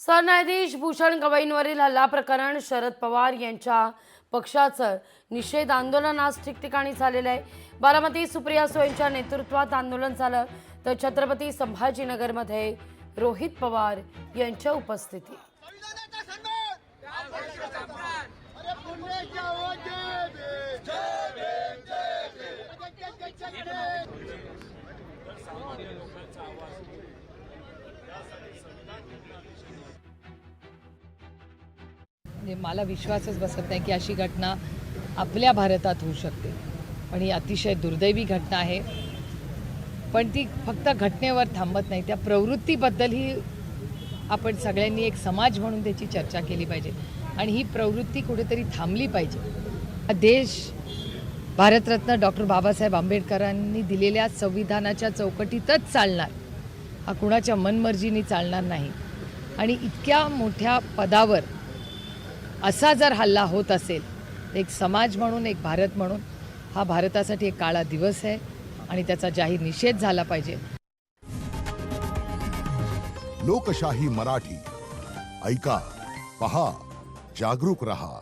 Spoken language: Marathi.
सरन्यायाधीश भूषण गवईंवरील हल्ला प्रकरण शरद पवार यांच्या पक्षाचं निषेध आंदोलन आज ठिकठिकाणी झालेलं आहे। बारामती सुप्रिया सुळेंच्या नेतृत्वात आंदोलन झालं तर छत्रपती संभाजीनगरमध्ये रोहित पवार यांच्या उपस्थितीत म्हणजे मला विश्वासच बसत नाही की अशी घटना आपल्या भारतात होऊ शकते। पण ही अतिशय दुर्दैवी घटना आहे। पण ती फक्त घटनेवर थांबत नाही, त्या प्रवृत्तीबद्दलही आपण सगळ्यांनी एक समाज म्हणून त्याची चर्चा केली पाहिजे आणि ही प्रवृत्ती कुठेतरी थांबली पाहिजे। हा देश भारतरत्न डॉक्टर बाबासाहेब आंबेडकरांनी दिलेल्या संविधानाच्या चौकटीतच चालणार, हा कुणाच्या मनमर्जीने चालणार नाही। आणि इतक्या मोठ्या पदावर असा जर हल्ला होत असेल तर एक समाज म्हणून, एक भारत म्हणून हा भारतासाठी एक काळा दिवस आहे आणि त्याचा जाहीर निषेध झाला पाहिजे। लोकशाही मराठी ऐका, पहा, जागरूक रहा।